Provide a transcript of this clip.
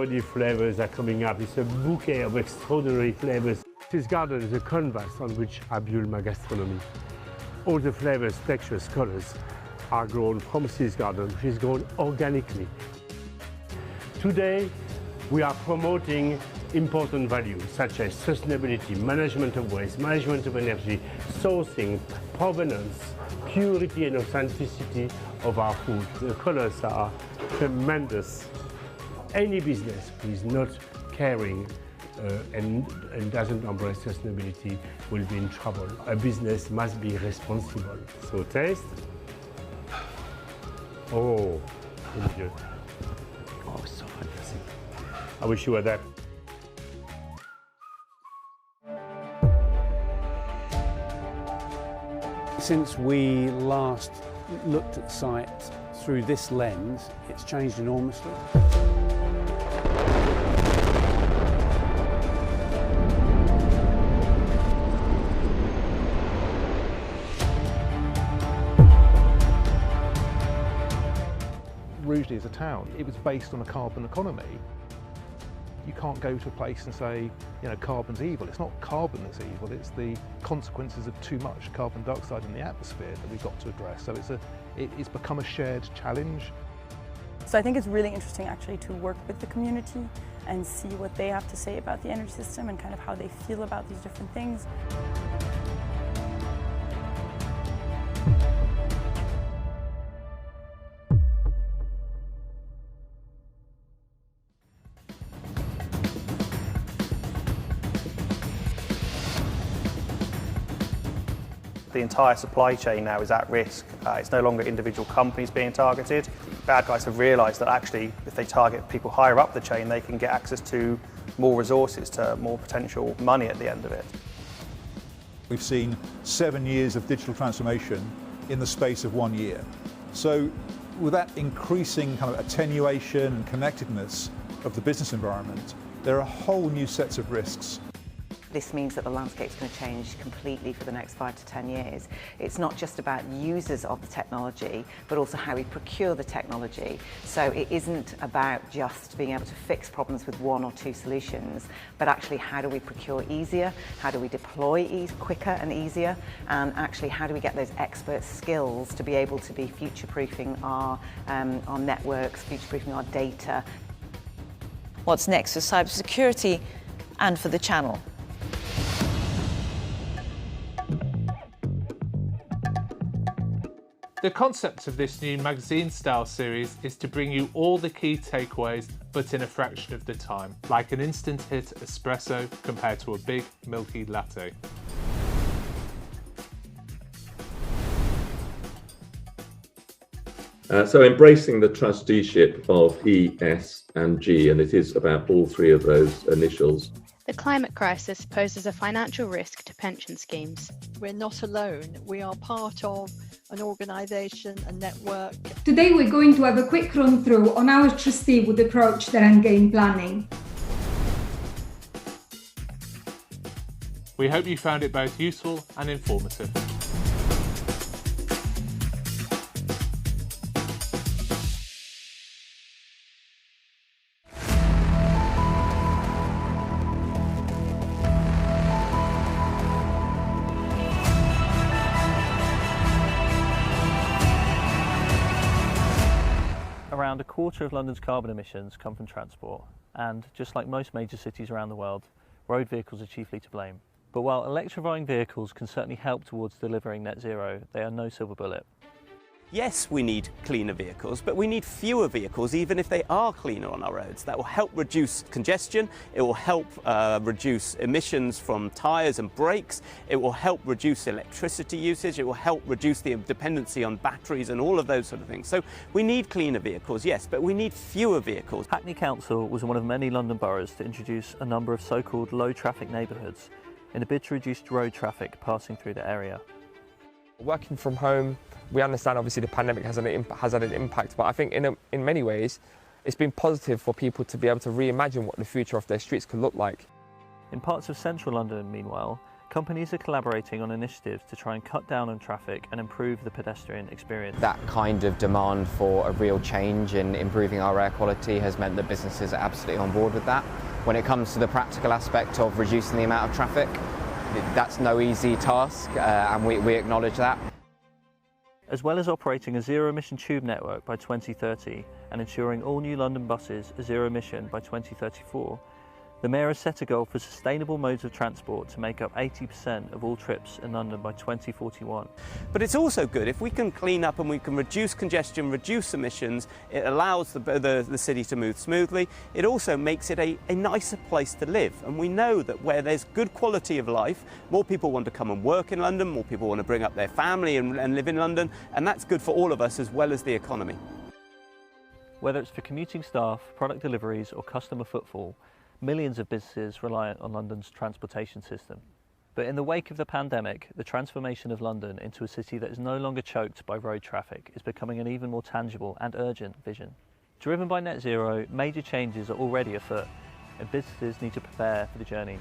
already flavors are coming up. It's a bouquet of extraordinary flavors. This garden is a canvas on which I build my gastronomy. All the flavors, textures, colors are grown from this garden, which is grown organically. Today, we are promoting important values such as sustainability, management of waste, management of energy, sourcing, provenance, purity and authenticity of our food. The colors are tremendous. Any business who is not caring and doesn't embrace sustainability will be in trouble. A business must be responsible. So taste. Oh, really good. Oh, so fantastic. I wish you were there. Since we last looked at the site through this lens, it's changed enormously. Rugeley as a town, it was based on a carbon economy. You can't go to a place and say, you know, carbon's evil. It's not carbon that's evil, it's the consequences of too much carbon dioxide in the atmosphere that we've got to address. So it's become a shared challenge. So I think it's really interesting actually to work with the community and see what they have to say about the energy system and kind of how they feel about these different things. The entire supply chain now is at risk. It's no longer individual companies being targeted. Bad guys have realised that actually if they target people higher up the chain, they can get access to more resources, to more potential money at the end of it. We've seen 7 years of digital transformation in the space of 1 year. So with that increasing kind of attenuation and connectedness of the business environment, there are whole new sets of risks. This means that the landscape's going to change completely for the next 5 to 10 years. It's not just about users of the technology, but also how we procure the technology. So it isn't about just being able to fix problems with 1 or 2 solutions, but actually how do we procure easier, how do we deploy quicker and easier, and actually how do we get those expert skills to be able to be future-proofing our networks, future-proofing our data. What's next for cybersecurity and for the channel? The concept of this new magazine-style series is to bring you all the key takeaways, but in a fraction of the time, like an instant hit espresso compared to a big milky latte. So embracing the trusteeship of E, S and G, and it is about all 3 of those initials. The climate crisis poses a financial risk to pension schemes. We're not alone. We are part of an organisation, a network. Today we're going to have a quick run through on how a trustee would approach their endgame planning. We hope you found it both useful and informative. Around a quarter of London's carbon emissions come from transport, and just like most major cities around the world, road vehicles are chiefly to blame. But while electrifying vehicles can certainly help towards delivering net zero, they are no silver bullet. Yes, we need cleaner vehicles, but we need fewer vehicles, even if they are cleaner on our roads. That will help reduce congestion, it will help reduce emissions from tyres and brakes, it will help reduce electricity usage, it will help reduce the dependency on batteries and all of those sort of things. So we need cleaner vehicles, yes, but we need fewer vehicles. Hackney Council was one of many London boroughs to introduce a number of so-called low-traffic neighbourhoods in a bid to reduce road traffic passing through the area. Working from home, we understand obviously the pandemic has had an impact, but I think in many ways it's been positive for people to be able to reimagine what the future of their streets could look like. In parts of central London, meanwhile, Companies are collaborating on initiatives to try and cut down on traffic and improve the pedestrian experience. That kind of demand for a real change in improving our air quality has meant that businesses are absolutely on board with that. When it comes to the practical aspect of reducing the amount of traffic, that's no easy task, and we acknowledge that. As well as operating a zero-emission tube network by 2030 and ensuring all new London buses are zero-emission by 2034, the Mayor has set a goal for sustainable modes of transport to make up 80% of all trips in London by 2041. But it's also good if we can clean up and we can reduce congestion, reduce emissions. It allows the city to move smoothly. It also makes it a nicer place to live. And we know that where there's good quality of life, more people want to come and work in London, more people want to bring up their family and live in London, and that's good for all of us as well as the economy. Whether it's for commuting staff, product deliveries or customer footfall, millions of businesses rely on London's transportation system. But in the wake of the pandemic, the transformation of London into a city that is no longer choked by road traffic is becoming an even more tangible and urgent vision. Driven by net zero, major changes are already afoot, and businesses need to prepare for the journey.